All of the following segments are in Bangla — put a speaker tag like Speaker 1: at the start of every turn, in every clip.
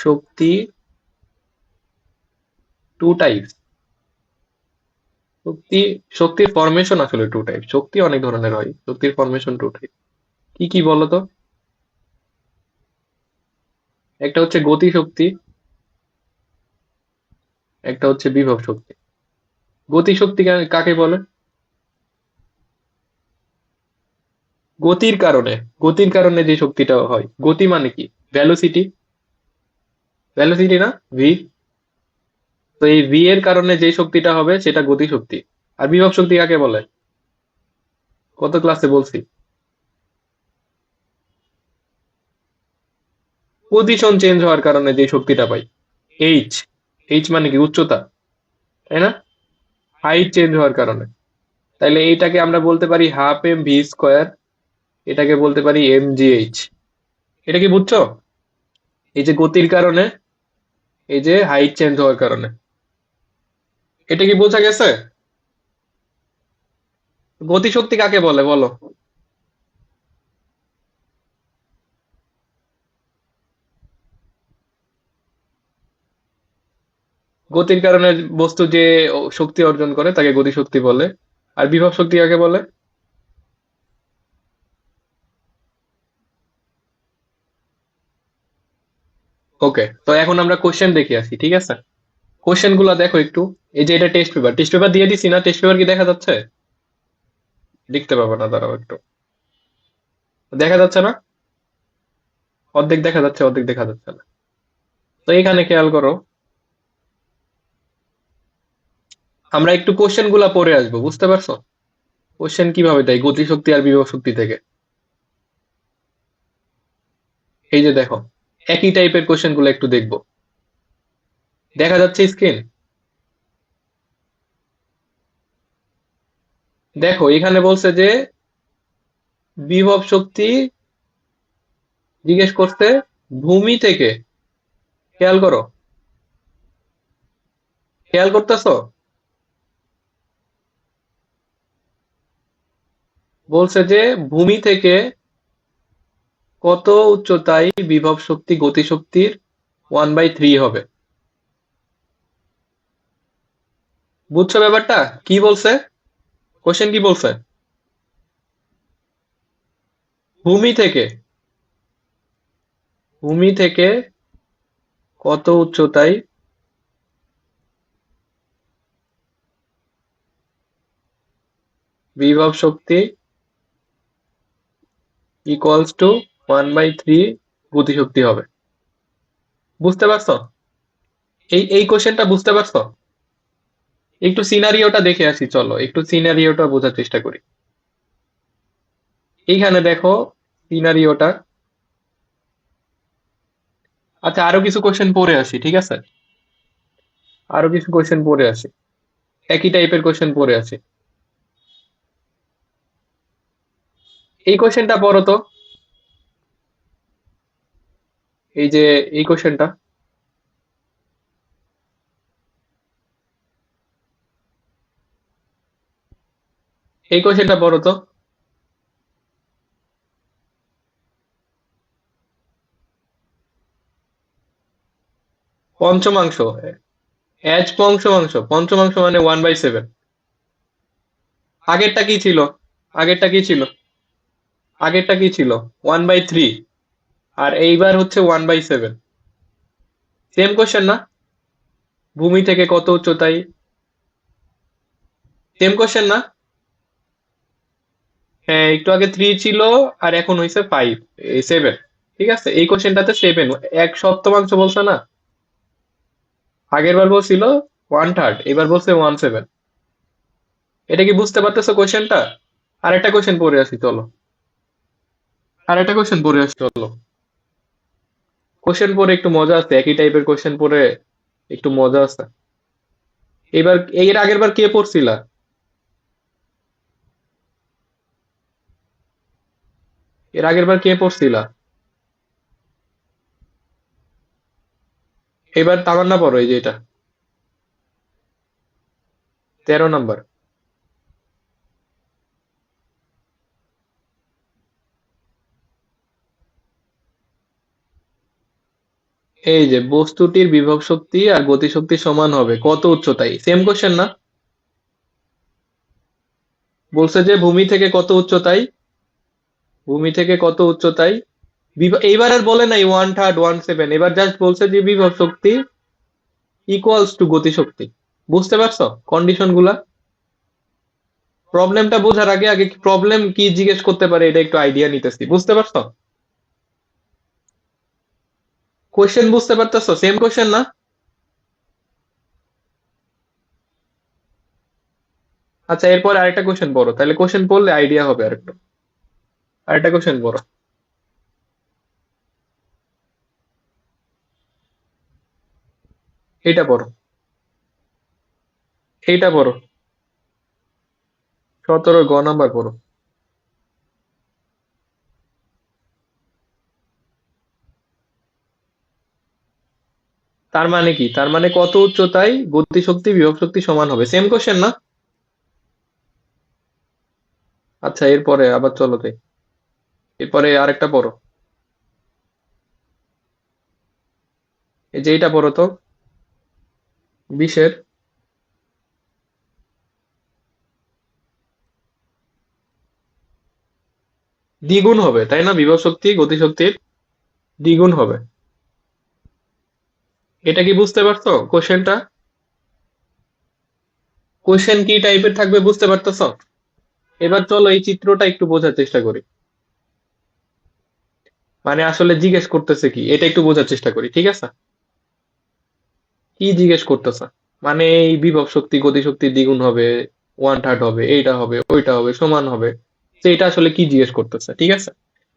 Speaker 1: শক্তি টু টাইপস। শক্তি, শক্তির ফরমেশন আসলে টু টাইপ। শক্তি অনেক ধরনের হয়, শক্তির ফরমেশন টু টাইপ। কি কি বলতো? একটা হচ্ছে গতি শক্তি, একটা হচ্ছে বিভব শক্তি। গতি শক্তি কাকে বলে? গতির কারণে, গতির কারণে যে শক্তিটা হয়। গতি মানে কি? ভ্যালোসিটি, ভ্যালোসিটি না, ভি। তো এই ভি এর কারণে যে শক্তিটা হবে সেটা গতি শক্তি। আর বিভব শক্তি কাকে বলে? কত ক্লাসে বলছি? পজিশন চেঞ্জ হওয়ার কারণে যে শক্তিটা পাই। এইচ, এইচ মানে কি? উচ্চতা, তাই না? হাইট চেঞ্জ হওয়ার কারণে। তাইলে এইটাকে আমরা বলতে পারি হাফ এম ভি স্কোয়ার, এটাকে বলতে পারি এম জি এইচ। এটা কি বুঝছো? এই যে গতির কারণে, এই যে হাইট চেঞ্জ হওয়ার কারণে। এটা কি বোঝা গেছে? গতিশক্তি কাকে বলে বলো? গতির কারণে বস্তু যে শক্তি অর্জন করে তাকে গতিশক্তি বলে। আর বিভব শক্তি কাকে বলে? ওকে, তো এখন আমরা কোশ্চেন দেখে আসি, ঠিক আছে? কোশ্চেন গুলা দেখো একটু। এই যে এটা টেস্ট পেপার, টেস্ট পেপার দিয়ে দিছি না? টেস্ট পেপার কি দেখা যাচ্ছে? লিখতে পারবো না, দাঁড়াও একটু। দেখা যাচ্ছে না? অর্ধেক দেখা যাচ্ছে, অর্ধেক দেখা যাচ্ছে না। তো এখানে খেয়াল করো, আমরা একটু কোশ্চেন গুলা পড়ে আসবো, বুঝতে পারছো? কোশ্চেন কিভাবে দেয় গতিশক্তি আর বিভব শক্তি থেকে। এই যে দেখো, একই টাইপের কোশ্চেন গুলো একটু দেখবো। দেখা যাচ্ছে স্ক্রিন? দেখো এখানে বলছে যে বিভব শক্তি জিজ্ঞেস করছে ভূমি থেকে। খেয়াল করো, খেয়াল করতেছো? বলছে যে ভূমি থেকে কত উচ্চতায় বিভব শক্তি গতিশক্তির 1/3 হবে। বুঝছো ব্যাপারটা? কি বলছে? কোশ্চেন কি বলছে? ভূমি থেকে, ভূমি থেকে কত উচ্চতায় বিভব শক্তি ইকুয়ালস টু 1/3 গতিশক্তি হবে। বুঝতে পারছো? এই কোশ্চেনটা বুঝতে পারছো? একটু সিনারিওটা দেখে আসি, চলো একটু সিনারিওটা বোঝার চেষ্টা করি। এইখানে দেখো সিনারিওটা। আচ্ছা, আরো কিছু কোশ্চেন পড়ে আসি, ঠিক আছে? আরো কিছু কোশ্চেন পড়ে আসি, একই টাইপের কোশ্চেন পড়ে আসি। এই কোশ্চেনটা পড়ো তো। এই যে এই কোশ্চেনটা, এই কোশ্চেনটা পড়ো তো। পঞ্চমাংশ, এজ পঞ্চমাংশ, পঞ্চমাংশ মানে 1/7। আগেরটা কি ছিল? আগেরটা কি ছিল? আগেরটা কি ছিল? 1/3। আর এইবার হচ্ছে 1/7। সেম কোশ্চেন না? ভূমি থেকে কত উচ্চতায়, সেম কোশ্চেন না? হ্যাঁ, একটু আগে 3 ছিল, আর এখন হয়েছে 5, 7। ঠিক আছে, এই কোশ্চেনটাতে 7, এক সপ্তমাংশ বলছে না? আগের বার বলছিল 1/3, এবার বলছে 1/7। এটা কি বুঝতে পারতেছো কোশ্চেনটা? আরেকটা কোশ্চেন পড়ে আসি চলো, আরেকটা কোশ্চেন পড়ে আসি চলো। কোশ্চেন পড়ে একটু মজা আছে, একই টাইপের কোশ্চেন পড়ে একটু মজা আছে। এবার এর আগের বার কে পড়ছিলা? এর আগের বার কে পড়ছিলা? এবার তামান্না পড়ো, এই যে এটা 13 নাম্বার। এই যে বস্তুটির বিভব শক্তি আর গতিশক্তি সমান হবে কত উচ্চতায়, সেম কোশ্চেন না? বলছে যে ভূমি থেকে কত উচ্চতায়, ভূমি থেকে কত উচ্চতায় এইবার আর বলে নাই 1/3 1/7, এবার জাস্ট বলছে যে বিভব শক্তি ইকুয়ালস টু গতিশক্তি। বুঝতে পারছো কন্ডিশন গুলা? প্রবলেমটা বোঝার আগে আগে প্রবলেম কি জিজ্ঞেস করতে পারে এটা একটু আইডিয়া নিতেছি, বুঝতে পারছো? কোশ্চেন বুঝতে পারতেছো? সেম কোশ্চেন না? আচ্ছা এরপর আরেকটা কোশ্চেন পড়ো, তাহলে কোশ্চেন পড়লে আইডিয়া হবে আরেকটু। আরেকটা কোশ্চেন পড়ো। এইটা পড়ো, এইটা পড়ো, 17 গ নাম্বার পড়ো। তার মানে কি, তার মানে কত উচ্চতায় গতিশক্তি বিভব শক্তি সমান হবে, সেম কোশ্চেন না? আচ্ছা এরপরে আবার চলো তাই, এরপরে আরেকটা পড়ো। এই যে এইটা পড়ো তো, 20-এর। দ্বিগুণ হবে তাই না, বিভব শক্তি গতিশক্তির দ্বিগুণ হবে। এটা কি বুঝতে পারছো কোশ্চেনটা? কোশ্চেন কি টাইপের থাকবে বুঝতে পারতেছো? এবার চলো এই চিত্রটা একটু বোঝার চেষ্টা করি। মানে আসলে জিজ্ঞেস করতেছে কি এটা একটু বোঝার চেষ্টা করি, ঠিক আছে? কি জিজ্ঞেস করতেছে? মানে এই বিভব শক্তি গতিশক্তি দ্বিগুণ হবে, 1/3 হবে, এইটা হবে ওইটা হবে সমান হবে, তো এটা আসলে কি জিজ্ঞেস করতেছে, ঠিক আছে?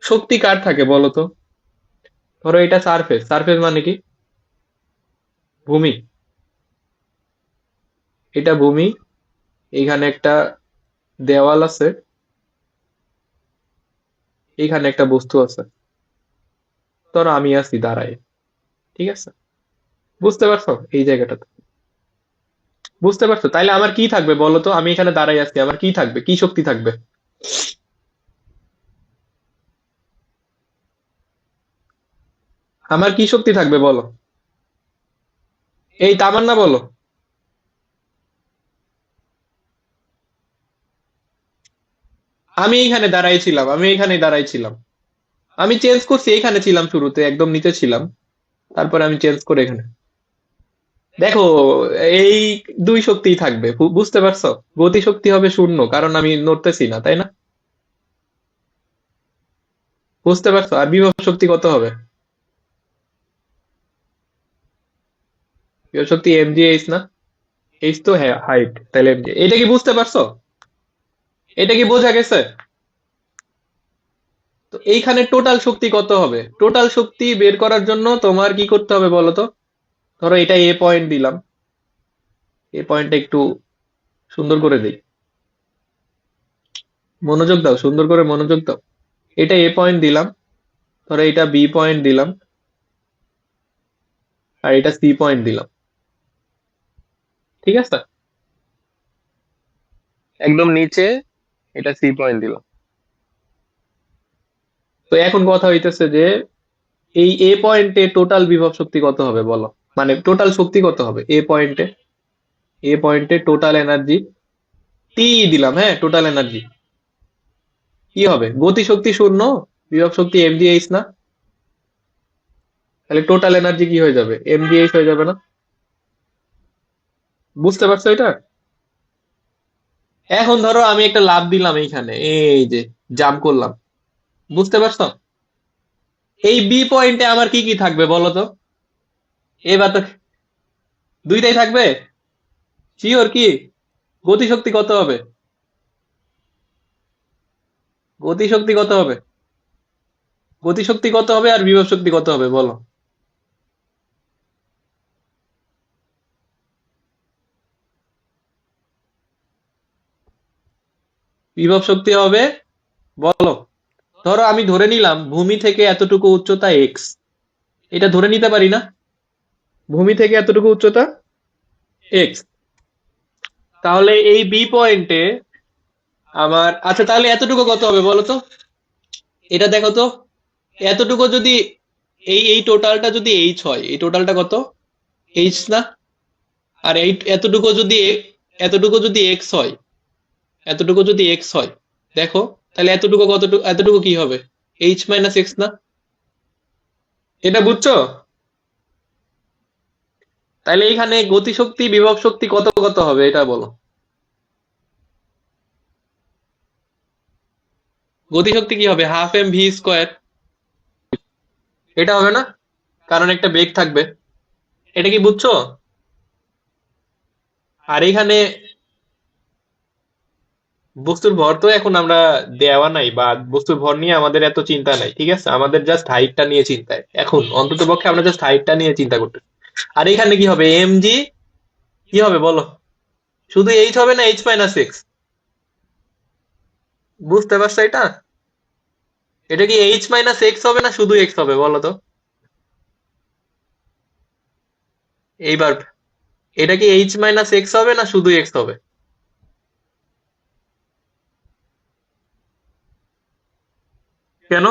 Speaker 1: শক্তি কার থাকে বলো তো? ধরো এটা সারফেস, সারফেস মানে কি? ভূমি। এটা ভূমি, এখানে একটা দেওয়াল আছে, এখানে একটা বস্তু আছে, ধরো আমি আছি দাঁড়ায়, ঠিক আছে? বুঝতে পারছো এই জায়গাটাতে? বুঝতে পারছো? তাইলে আমার কি থাকবে বলো তো, আমি এখানে দাঁড়াই আছি, আমার কি থাকবে, কি শক্তি থাকবে? আমার কি শক্তি থাকবে বলো? এই তামান্না বলো। আমি এইখানে দাঁড়াই ছিলাম, আমি এইখানে দাঁড়াই ছিলাম, আমি চেঞ্জ করছি, এইখানে ছিলাম শুরুতে একদম নিচে ছিলাম, তারপরে আমি চেঞ্জ করে এখানে। দেখো এই দুই শক্তিই থাকবে, বুঝতে পারছো? গতি শক্তি হবে শূন্য কারণ আমি নড়তেছি না, তাই না? বুঝতে পারছো? আর বিভব শক্তি কত হবে? বিভব শক্তি mgh না? এইচ তো হাইট, তাহলে mg, এটা কি বুঝতে পারছো? এটা কি বোঝা গেছে? তো এইখানে টোটাল শক্তি কত হবে, টোটাল শক্তি বের করার জন্য তোমার কি করতে হবে বলো তো? ধরো এটা এ পয়েন্ট দিলাম, এ পয়েন্টটা একটু সুন্দর করে দিই, মনোযোগ দাও, সুন্দর করে মনোযোগ দাও। এটা এ পয়েন্ট দিলাম, ধরো এটা বি পয়েন্ট দিলাম, আর এটা সি পয়েন্ট দিলাম, ঠিক আছে? একদম নিচে এটা সি পয়েন্ট দিলাম। তো এখন কথা হইতেছে যে এই এ পয়েন্টে টোটাল বিভব শক্তি কত হবে বলো, মানে টোটাল শক্তি কত হবে এ পয়েন্টে? এ পয়েন্টে টোটাল এনার্জি টি দিলাম, হ্যাঁ টোটাল এনার্জি কি হবে? গতি শক্তি শূন্য, বিভব শক্তি mgh না? তাহলে টোটাল এনার্জি কি হয়ে যাবে, mgh হয়ে যাবে না? বুঝতে পারছো এটা? এখন ধরো আমি একটা লাফ দিলাম এইখানে, এই যে জাম্প করলাম, বুঝতে পারছো? এই বি পয়েন্টে আমার কি কি থাকবে বলো তো? এবার তো দুইটাই থাকবে, শিওর কি? গতিশক্তি কত হবে? গতিশক্তি কত হবে? গতিশক্তি কত হবে আর বিভব শক্তি কত হবে বলো? বিভব শক্তি হবে, বলো। ধরো আমি ধরে নিলাম ভূমি থেকে এতটুকু উচ্চতা এক্স, এটা ধরে নিতে পারি না? ভূমি থেকে এতটুকু উচ্চতা এক্স, তাহলে এই বি পয়েন্টে আমার, আচ্ছা তাহলে এতটুকু কত হবে বলো তো? এটা দেখো তো, এতটুকু যদি এই টোটালটা যদি এইচ হয়, এই টোটালটা কত? এইচ না? আর এই এতটুকু যদি এক্স হয়, এতটুকু যদি এক্স হয়, দেখো, তাহলে এতটুকু কি হবে? এইচ মাইনাস এক্স না? এটা বুঝছো? তাহলে এইখানে গতিশক্তি বিভব শক্তি কত কত হবে এটা বলো। গতিশক্তি কি হবে? Half m v square. এটা হবে না, কারণ একটা বেগ থাকবে। এটা কি বুঝছো? আর এখানে বস্তুর ভর তো এখন আমরা দেওয়া নাই, বা বস্তুর ভর নিয়ে আমাদের এত চিন্তা নাই, ঠিক আছে? আমাদের জাস্ট হাইটটা নিয়ে চিন্তায় এখন, অন্তত পক্ষে আমরা জাস্ট হাইটটা নিয়ে চিন্তা করতে। আর এখানে কি হবে? এম জি কি হবে বলো? শুধু এইচ হবে না এইচ মাইনাস এক্স? বুঝতে পারছো এটা? এটা কি এইচ মাইনাস এক্স হবে না শুধু এক্স হবে বলো তো? এইবার এটা কি এইচ মাইনাস এক্স হবে না শুধু এক্স হবে? কেন?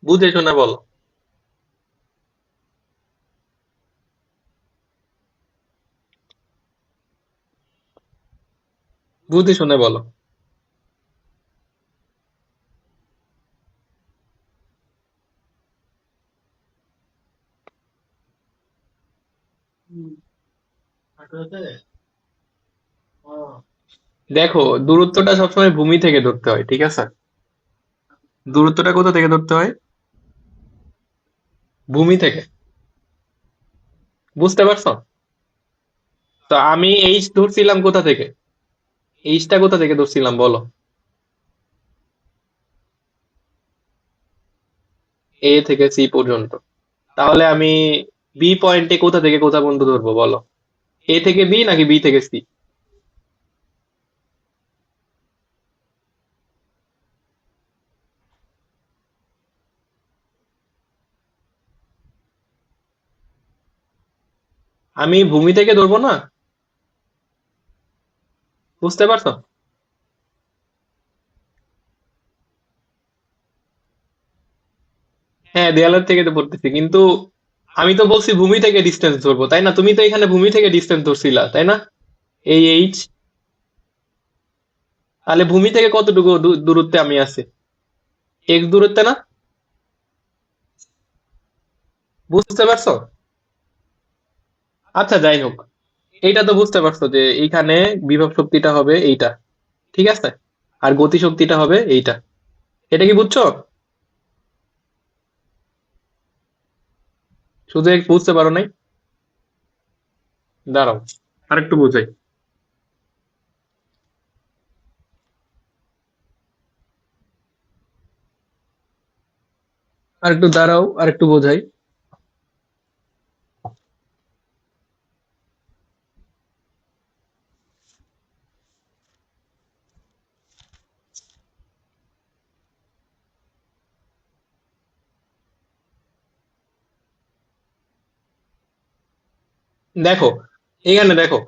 Speaker 1: বুঝে শোনা বলো। বুঝে শুনে বলো। দেখো, দূরত্বটা সবসময় ভূমি থেকে ধরতে হয়, ঠিক আছে? দূরত্বটা কোথা থেকে ধরতে হয়? ভূমি থেকে। বুঝতে পারছো? তো আমি এইচ ধরছিলাম কোথা থেকে? এইচটা কোথা থেকে ধরছিলাম বলো? এ থেকে সি পর্যন্ত। তাহলে আমি বি পয়েন্টে কোথা থেকে কোথা পর্যন্ত ধরবো বলো? এ থেকে বি নাকি বি থেকে সি? আমি ভূমি থেকে ধরবো না? বুঝতে পারছো? হ্যাঁ, দেয়ালের থেকে তো পড়তেছি, কিন্তু আমি তো বলছি ভূমি থেকে ডিস্টেন্স ধরবো, তাই না? তুমি তো এখানে ভূমি থেকে ডিস্টেন্স ধরছিলা, তাই না? এই এইচ। তাহলে ভূমি থেকে কতটুকু দূরত্বে আমি আছি? এক্স দূরত্বে না? বুঝতে পারছো? আচ্ছা, যাই হোক, এইটা তো বুঝতে পারছো যে এইখানে বিভব শক্তিটা হবে এইটা, ঠিক আছে? আর গতি শক্তিটা হবে এইটা। এটা কি বুঝছো? শুধু এক বুঝতে পারো নাই? দাঁড়াও, আরেকটু বুঝাই। আরেকটু দাঁড়াও, আরেকটু বোঝাই। দেখো, এখানে দেখো,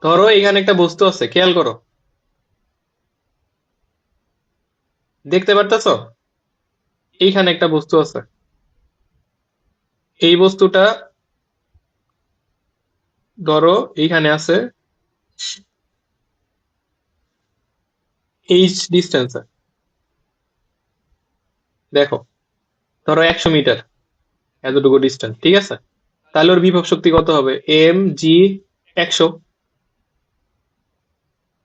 Speaker 1: ধরো এখানে একটা বস্তু আছে, খেয়াল করো। দেখতে পারতেছো? এইখানে একটা বস্তু আছে। এই বস্তুটা ধরো এইখানে আছে এইচ ডিস্টেন্সে। দেখো, ধরো 100 মিটার, এতটুকু ডিস্টেন্স, ঠিক আছে? তাহলে ওর বিভব শক্তি কত হবে? M g 100।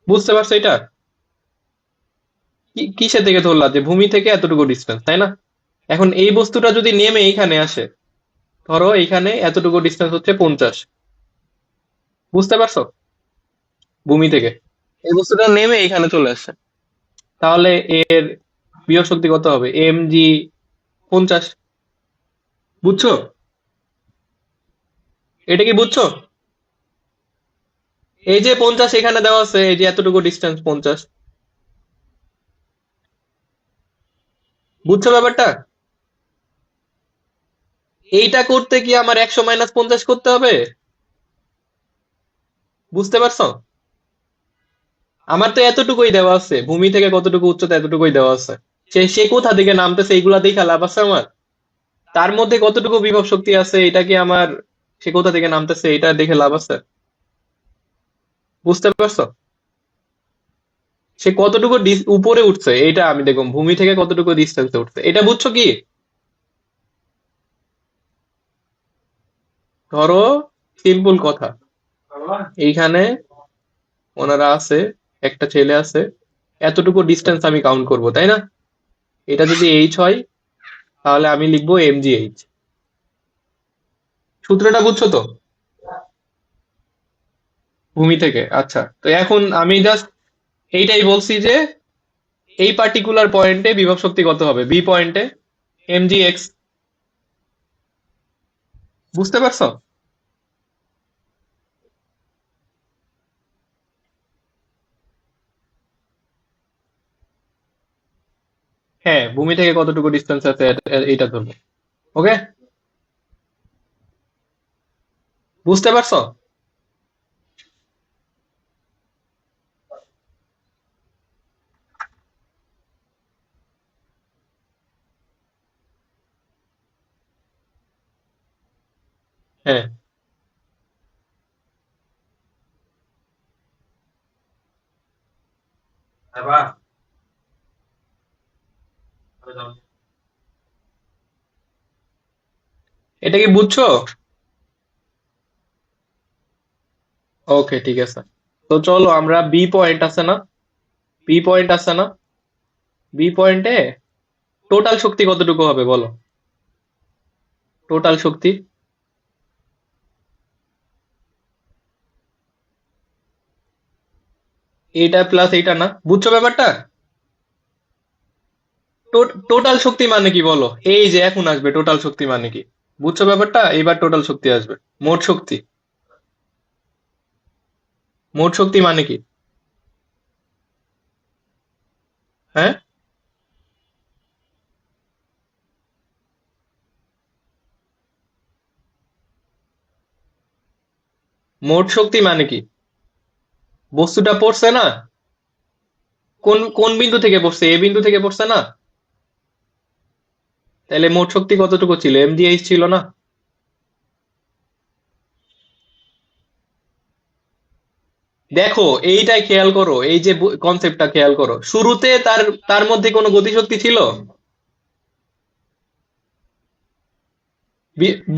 Speaker 1: বুঝতে পারছো এটা? কিসে থেকে ধরলা যে ভূমি থেকে এতটুকু ডিস্টেন্স, তাই না? এখন এই বস্তুটা যদি নেমে এইখানে আসে, ধরো এইখানে এতটুকু ডিস্টেন্স হচ্ছে 50। বুঝতে পারছো? ভূমি থেকে এই বস্তুটা নেমে এইখানে চলে আসছে, তাহলে এর বিভব শক্তি কত হবে? M g 50। বুঝছো? এটা কি বুঝছো? এই যে 50 এখানে দেওয়া আছে, এই যে এতটুকু ডিস্টেন্স 50, বুঝছো ব্যাপারটা? এইটা করতে কি আমার 100 - 50 করতে হবে? বুঝতে পারছো? আমার তো এতটুকুই দেওয়া আছে, ভূমি থেকে কতটুকু উচ্চতা এতটুকুই দেওয়া আছে। সে কোথা থেকে নামতেছে এইগুলা দেখা লাভ আছে আমার? তার মধ্যে কতটুকু বিভব শক্তি আছে এটা কি আমার, সে কোথা থেকে নামতেছে এটা দেখে লাভ আছে? বুঝতে পারছো? সে কতটুকু উপরে উঠছে এটা আমি দেখব, ভূমি থেকে কতটুকু ডিস্টেন্সে উঠছে এটা, বুঝছো কি? ধরো, সিম্পল কথা, এইখানে ওনারা আছে, একটা ছেলে আছে, এতটুকু ডিস্টেন্স আমি কাউন্ট করব, তাই না? এটা যদি এইচ হয় তাহলে আমি লিখবো mgh। সূত্রটা বুঝছো তো? ভূমি থেকে, আচ্ছা, তো এখন আমি জাস্ট এইটাই বলছি যে এই পার্টিকুলার পয়েন্টে বিভব শক্তি কত হবে, বি পয়েন্টে mgx। বুঝতে পারছো? হ্যাঁ, ভূমি থেকে কতটুকু ডিস্টেন্স আছে এইটা ধরবো। ওকে, বুঝতে পারছো? হ্যাঁ, এটা কি বুঝছো? ওকে, ঠিক আছে। তো চলো আমরা বি পয়েন্ট আছে না, বি পয়েন্ট আছে না, বি পয়েন্টে টোটাল শক্তি কতটুকু হবে বলো? টোটাল শক্তি, এইটা প্লাস এইটা না, বুঝছো ব্যাপারটা? টোটাল শক্তি মানে কি বলো? এই যে এখন আসবে টোটাল শক্তি মানে কি, বুঝছো ব্যাপারটা? এবার টোটাল শক্তি আসবে, মোট শক্তি। মোট শক্তি মানে কি? হ্যাঁ, মোট শক্তি মানে কি? বস্তুটা পড়ছে না, কোন কোন বিন্দু থেকে পড়ছে, এ বিন্দু থেকে পড়ছে না? তাহলে মোট শক্তি কতটুকু ছিল, mgh ছিল না? দেখো, এইটাই খেয়াল করো, এই যে কনসেপ্টটা খেয়াল করো, শুরুতে তার তার মধ্যে কোনো গতিশক্তি ছিল?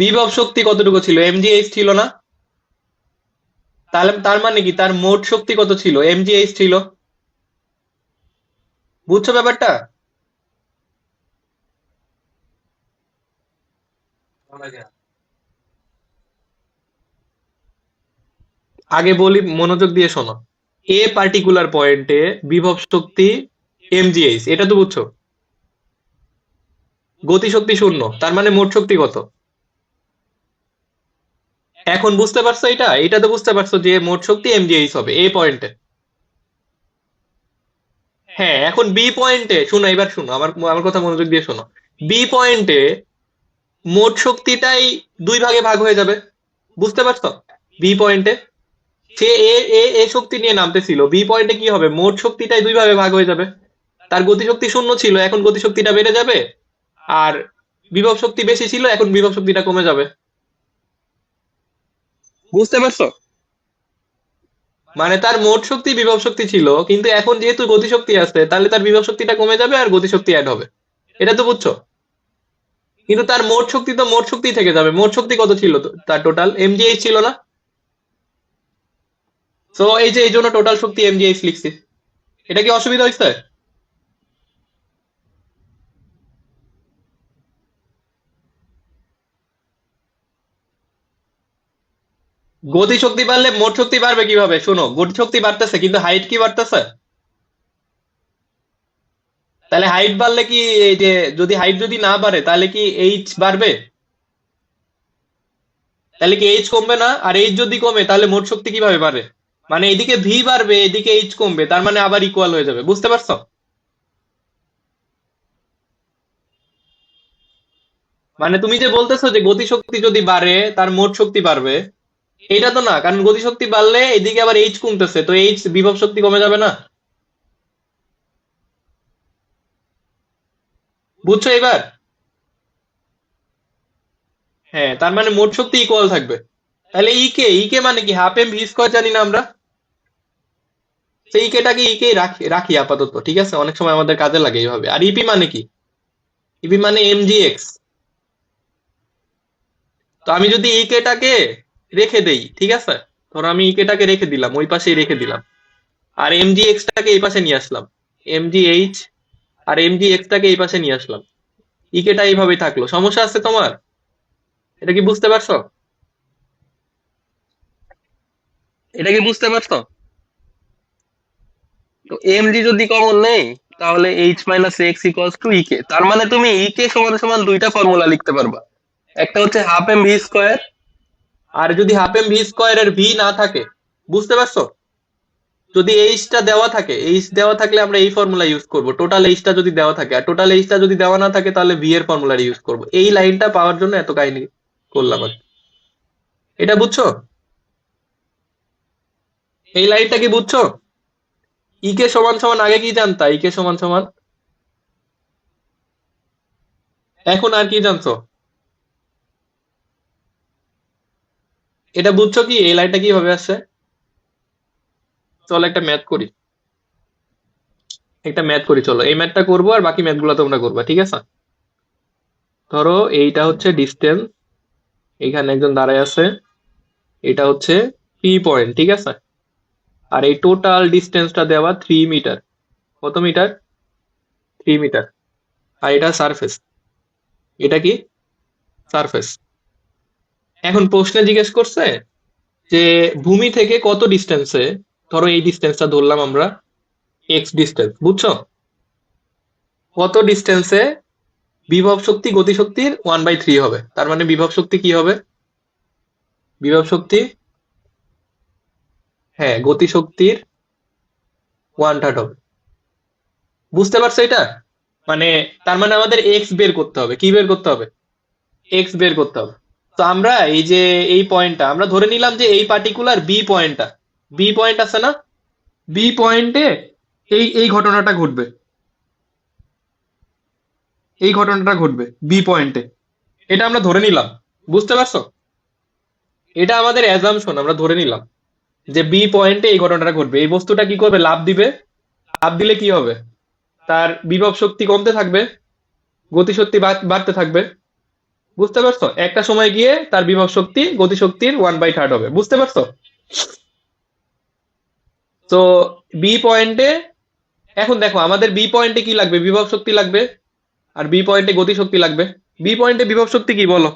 Speaker 1: বিভব শক্তি কতটুকু ছিল, mgh ছিল না? তাহলে তার মানে কি, তার মোট শক্তি কত ছিল, mgh ছিল। বুঝছো ব্যাপারটা? আগে বলি, মনোযোগ দিয়ে শোনো। এ পার্টিকুলার পয়েন্টে বিভব শক্তি mgh, এটা তো বুঝছো। গতিশক্তি শূন্য, তার মানে মোট শক্তি কত? এখন বুঝতে পারছো? এটা এটা তো বুঝতে পারছো যে মোট শক্তি mgh হবে এ পয়েন্টে। হ্যাঁ, এখন বি পয়েন্টে শোনো, এবার শোনো, আমার আমার কথা মনোযোগ দিয়ে শোনো। বি পয়েন্টে মোট শক্তিটাই দুই ভাগে ভাগ হয়ে যাবে, বুঝতে পারছো? বি পয়েন্টে সে এ এ এ শক্তি নিয়ে নামতেছিল, বি পয়েন্টে কি হবে, মোট শক্তিটাই দুই ভাগে ভাগ হয়ে যাবে। তার গতিশক্তি শূন্য ছিল, এখন গতিশক্তিটা বেড়ে যাবে। আর বিভব শক্তি বেশি ছিল, এখন বিভব শক্তিটা কমে যাবে। বুঝতে পারছো? মানে তার মোট শক্তি বিভব শক্তি ছিল, কিন্তু এখন যেহেতু গতিশক্তি আছে তাহলে তার বিভব শক্তিটা কমে যাবে আর গতিশক্তি অ্যাড হবে। এটা তো বুঝছো? কিন্তু তার মোট শক্তি তো মোট শক্তি থেকে যাবে, মোট শক্তি কত ছিল তো তার, টোটাল mgh ছিল না? তো এই যে এই জন্য টোটাল শক্তি mgh লিখছি। এটা কি অসুবিধা হয়েছে? গতি শক্তি বাড়লে মোট শক্তি বাড়বে কিভাবে? শোনো, গতি শক্তি বাড়তেছে কিন্তু হাইট কি বাড়তেছে? তাহলে হাইট বাড়লে কি, এই যে যদি হাইট যদি না বাড়ে তাহলে কি এইচ বাড়বে? তাহলে কি এইচ কমবে না? আর এইচ যদি কমে তাহলে মোট শক্তি কিভাবে বাড়বে? মানে এদিকে ভি বাড়বে, এদিকে এইচ কমবে, তার মানে আবার ইকুয়াল হয়ে যাবে, বুঝতে পারছো? মানে তুমি যে বলতেছো যে গতিশক্তি যদি বাড়ে তার মোট শক্তি বাড়বে, এটা তো না, কারণ গতিশক্তি বাড়লে এদিকে আবার এইচ কমতেছে, তো এইচ বিভব শক্তি কমে যাবে না? বুঝছো এবার? হ্যাঁ, তার মানে মোট শক্তি ইকুয়াল থাকবে। তাহলে ই কে মানে কি, হাফ এম ভি স্কোয়ার জানি না আমরা? সেই ইকেটাকে ইকে রাখি রাখি আপাতত, ঠিক আছে, অনেক সময় আমাদের কাজে লাগে এইভাবে। আর ইপি মানে কি? ইপি মানে এম জি এক্স। তো আমি যদি ইকেটাকে রেখে দেই, ঠিক আছে, ধরো আমি ইকেটাকে রেখে দিলাম, ওই পাশেই রেখে দিলাম, আর এম জি এক্স টাকে এই পাশে নিয়ে আসলাম, এম জি এইচ আর এম জি এক্স টাকে এই পাশে নিয়ে আসলাম, ইকেটা এইভাবেই থাকলো, সমস্যা আছে তোমার? এটা কি বুঝতে পারছো? এটা কি বুঝতে পারছো? তো এম জি যদি কমন নেই, তাহলে H minus X equals to ইকে, তার মানে তুমি ইকে সমান সমান দুইটা ফর্মুলা লিখতে পারবা। একটা হচ্ছে হাফ এম ভি স্কোয়ার, আর যদি হাফ এম ভি স্কোয়ার এর ভি না থাকে, বুঝতে পারছো, যদি এইচটা দেওয়া থাকে, এইচ দেওয়া থাকলে আমরা এই ফর্মুলা ইউজ করব, টোটাল এইচটা যদি দেওয়া থাকে, আর টোটাল এইচটা যদি দেওয়া না থাকে তাহলে ভি এর ফর্মুলা ইউজ করব। এই লাইনটা পাওয়ার জন্য এত কাহিনী করলাম আর কি। এটা বুঝছো? এই লাইনটা কি বুঝছো? ইকে সমান সমান আগে কি জানতা, ইকে সমান সমান, এখন আর কি জানছো? এটা বুঝছো কি, এই লাইনটা কিভাবে আসছে? চলো একটা ম্যাথ করি, একটা ম্যাথ করি, চলো এই ম্যাথটা করবো আর বাকি ম্যাথ গুলো তোমরা করবা, ঠিক আছে? ধরো এইটা হচ্ছে ডিস্টেন্স, এইখানে একজন দাঁড়ায় আছে, এটা হচ্ছে পি পয়েন্ট, ঠিক আছে, আর এই টোটাল ডিস্টেন্সটা দেওয়া 3 মিটার। কত মিটার? 3 মিটার। আর এটা সারফেস, এটা কি? সারফেস। এখন প্রশ্নে জিজ্ঞেস করছে যে ভূমি থেকে কত ডিস্টেন্সে, ধরো এই ডিস্টেন্সটা ধরলাম আমরা এক্স ডিস্টেন্স, বুঝছো, কত ডিস্টেন্সে বিভব শক্তি গতিশক্তির 1/3 হবে, তার মানে বিভব শক্তি কি হবে? বিভব শক্তি, হ্যাঁ, গতিশক্তির 1/3 হবে। বুঝতে পারছো এটা? মানে তার মানে আমাদের এক্স বের করতে হবে, কি বের করতে হবে? এক্স বের করতে হবে। তো আমরা এই যে এই পয়েন্টটা আমরা ধরে নিলাম যে এই পার্টিকুলার বি পয়েন্টটা, বি পয়েন্ট আছে না, বি পয়েন্টে এই এই ঘটনাটা ঘটবে, এই ঘটনাটা ঘটবে বি পয়েন্টে, এটা আমরা ধরে নিলাম। বুঝতে পারছো? এটা আমাদের অ্যাজাম্পশন, আমরা ধরে নিলাম যে বি পয়েন্টে এই ঘটনাটা ঘটবে, এই বস্তুটা কি করবে, লাফ দিবে, লাফ দিলে কি হবে, তার বিভব শক্তি কমতে থাকবে, গতিশক্তি বাড়তে থাকবে। বুঝতে পারছো? একটা সময় গিয়ে তার বিভব শক্তি গতিশক্তির 1/3 হবে। বুঝতে পারছো? তো বি পয়েন্টে, এখন দেখো আমাদের বি পয়েন্টে কি লাগবে, বিভব শক্তি লাগবে, আর বি পয়েন্টে গতি শক্তি লাগবে। বি পয়েন্টে বিভব শক্তি কি বলো?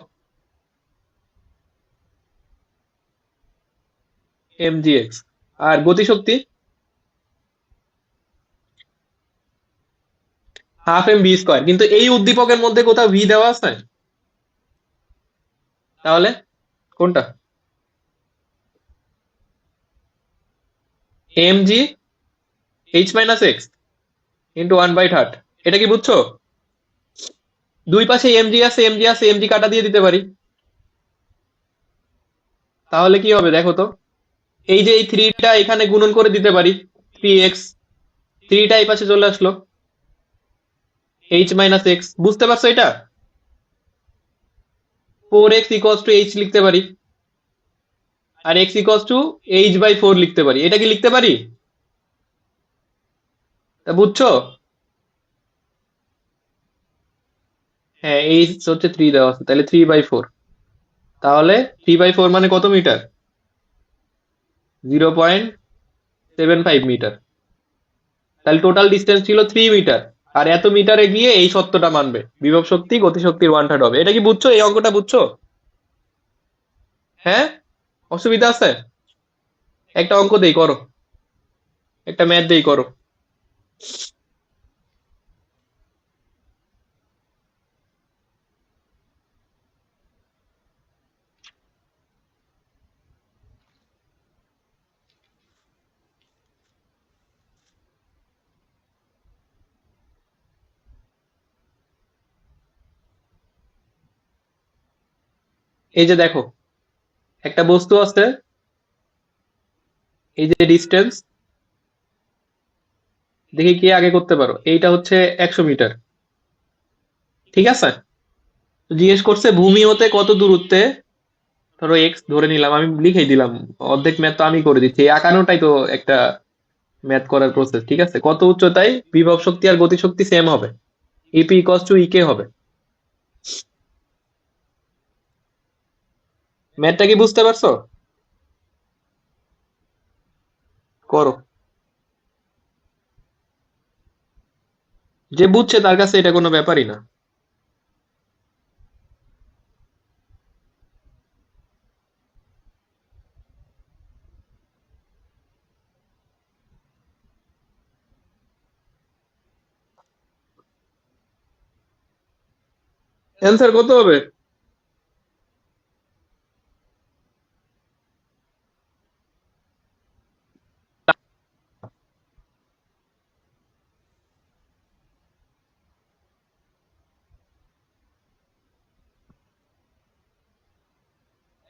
Speaker 1: M G x. আর গতি শক্তি হাফ এম ভি স্কোয়ার, কিন্তু এই উদ্দীপকের মধ্যে কোথাও ভি দেওয়া আছে? তাহলে কোনটা? এম জি এইচ মাইনাস এক্স ইন্টু 1/3, এটা কি বুঝছো? দুই পাশে এম জি আছে, এম জি আছে, এম জি কাটা দিয়ে দিতে পারি, তাহলে কি হবে দেখো তো, এই যে এই থ্রিটা এখানে গুণন করে দিতে পারি, 3x, থ্রিটা এই পাশে চলে আসলো, এইচ মাইনাস এক্স, বুঝতে পারছো এটা? 4x ইকুয়ালস টু এইচ লিখতে পারি, আর এক্স ইকুয়ালস টু h/4 লিখতে পারি, এটা কি লিখতে পারি? তা বুঝছো? হ্যাঁ, এইচ হচ্ছে 3 দেওয়া আছে, তাহলে 3/4, তাহলে 3/4 মানে কত মিটার? 0.75 মিটার। তাহলে টোটাল ডিস্টেন্স ছিল 3 মিটার, আর এত মিটারে গিয়ে এই সত্যটা মানবে, বিভব শক্তি গতিশক্তির 1/3 হবে। এটা কি বুঝছো, এই অঙ্কটা বুঝছো? হ্যাঁ, অসুবিধা আছে? একটা অঙ্ক দেই করো, একটা ম্যাথ দেই করো। এই যে দেখো, একটা বস্তু আছে, এই যে ডিস্টেন্স, দেখি কি আগে করতে পারো। এইটা হচ্ছে 100 মিটার, ঠিক আছে? তো জিজ্ঞেস করছে ভূমি হতে কত দূরত্বে, ধরো এক্স ধরে নিলাম, আমি লিখেই দিলাম, অর্ধেক ম্যাথ তো আমি করে দিচ্ছি, এই আঁকানোটাই তো একটা ম্যাথ করার প্রসেস, ঠিক আছে? কত উচ্চতায় বিভব শক্তি আর গতি শক্তি সেম হবে, ইপি ইকস টু ইকে হবে। ম্যাথটা কি বুঝতে পারছো? করো। যে বুঝছে তার কাছে এটা কোনো ব্যাপারই না। অ্যান্সার কত হবে?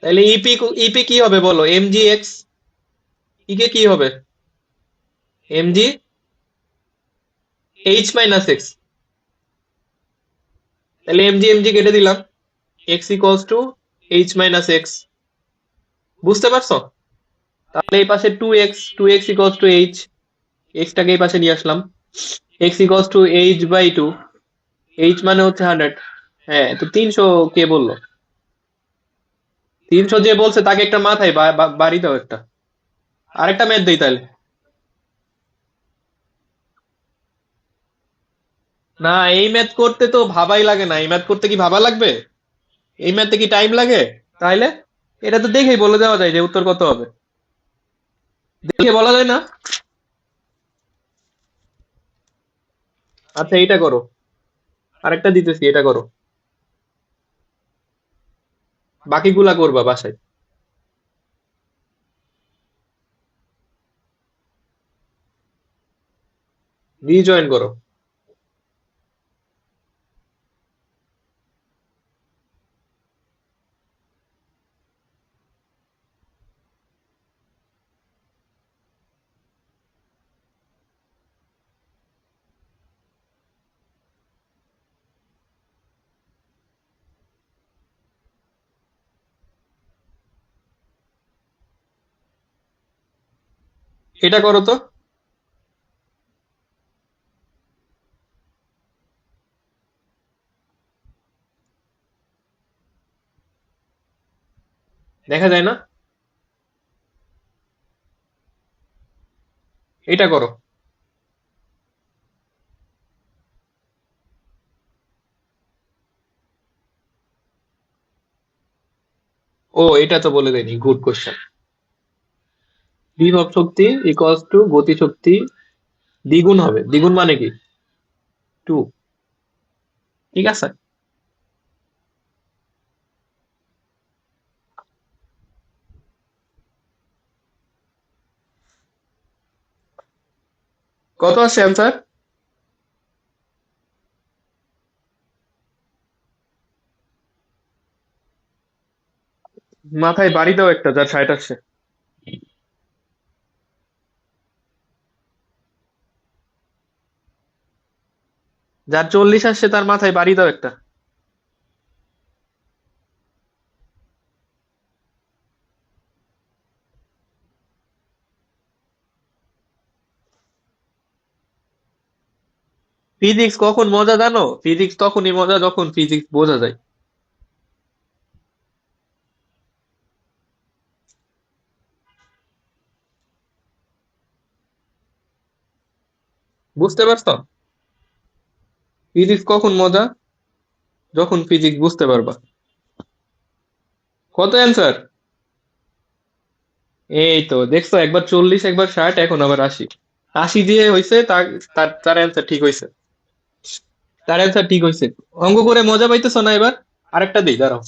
Speaker 1: তাহলে ইপি, ইপি কি হবে বলো, এমজি এক্স, ইকে কি হবে? MG H minus X. তাহলে এমজি এমজি কেটে দিলাম, X equals to H minus X. বুঝতে পারছো? তাহলে এই পাশে two X equals to H, এক্সটাকে এই পাশে নিয়ে আসলাম, X equals to H by two, H মানে হচ্ছে 100। হ্যাঁ, তো 300 কে বললো? 300 যে বলছে তাকে একটা মাথায় বাড়ি দাও একটা। আরেকটা ম্যাথ দেই তাহলে। না, এই ম্যাথ করতে তো ভাবাই লাগে না, এই ম্যাথ করতে কি ভাবা লাগবে? এই ম্যাথে কি টাইম লাগে? তাইলে এটা তো দেখেই বলে দেওয়া যায় যে উত্তর কত হবে, দেখে বলা যায় না? আচ্ছা, এইটা করো, আরেকটা দিতেছি, এটা করো, বাকিগুলা করবা বাসায়। রিজয়েন করো। এটা করো তো। দেখা যায় না? এটা করো। ও, এটা তো বলে দেয়নি, গুড কোশ্চেন। বিভব শক্তি ইকুয়ালস টু গতি শক্তি দ্বিগুণ হবে, দ্বিগুণ মানে কি? 2, ঠিক আছে? কত আছে অ্যান্সার? মাথায় বাড়ি দাও একটা, যার 60 আসছে। যার 40 আসছে তার মাথায় বাড়ি দাও একটা। ফিজিক্স কখন মজা জানো? ফিজিক্স তখনই মজা যখন ফিজিক্স বোঝা যায়। বুঝতে পারছো? ফিজিক্স কখন মজা? যখন ফিজিক্স বুঝতে পারবা। কত অ্যান্সার? এই তো দেখছো, একবার 40, একবার 60, এখন আবার 80। 80 দিয়ে হয়েছে তার, তার অ্যান্সার ঠিক হয়েছে। তার অ্যান্সার ঠিক হয়েছে। অঙ্ক করে মজা পাইতেছো না এবার? আরেকটা দিই, দাঁড়াও,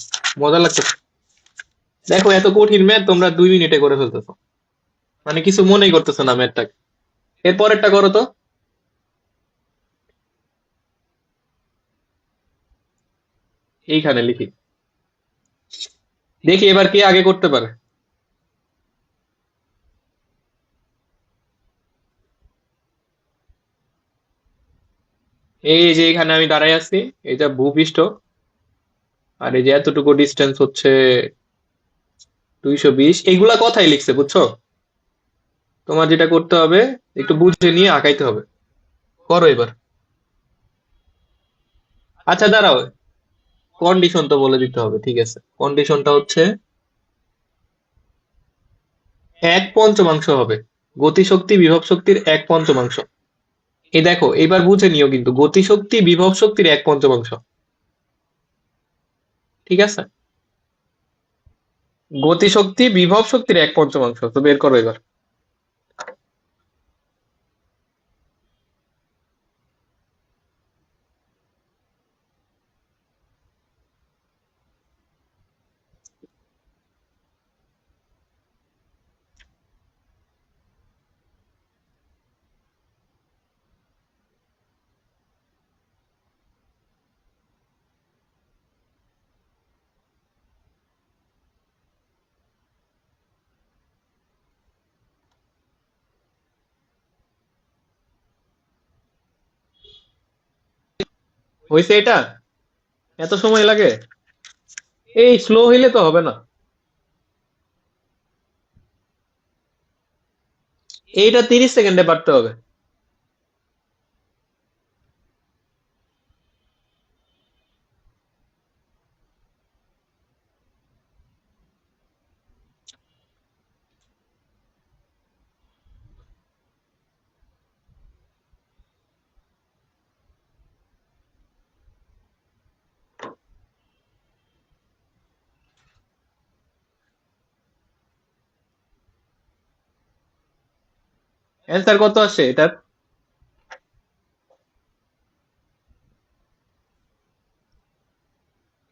Speaker 1: মজা লাগছে। দেখো, এত কঠিন ম্যাথ তোমরা 2 মিনিটে করে ফেলতেছো, মানে কিছু মনেই করতেছো না ম্যাথটাকে। এরপরেরটা করো তো। এইখানে লিখি। দেখি এবার কে আগে করতে পারে। এই যে এখানে আমি দাঁড়াই আছি, এটা ভূপৃষ্ঠ, আর এই যে এতটুকু ডিস্টেন্স হচ্ছে 220। এইগুলা কথাই লিখছে বুঝছো? তোমার যেটা করতে হবে, একটু বুঝে নিয়ে আঁকাইতে হবে। করো এবার। আচ্ছা দাঁড়াও, কন্ডিশন তো বলে দিতে হবে, ঠিক আছে। কন্ডিশনটা হচ্ছে 1/5 হবে, গতিশক্তি বিভব শক্তির 1/5। এই দেখো এবার বুঝে নিও, কিন্তু গতিশক্তি বিভব শক্তির 1/5। ঠিক আছে, গতিশক্তি বিভব শক্তির 1/5, তো বের করো এবার। হয়েছে এটা? এত সময় লাগে? এই স্লো হইলে তো হবে না। এইটা 30 সেকেন্ডে পারতে হবে। অ্যান্সার কত আসে এটার?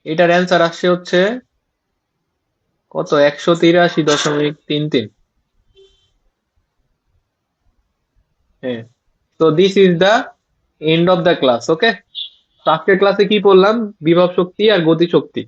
Speaker 1: এটার অ্যান্সার আসছে হচ্ছে কত, 183.33। হ্যাঁ। তো this is the end of the class, okay. আজকের ক্লাসে কি পড়লাম? বিভব শক্তি আর গতি শক্তি।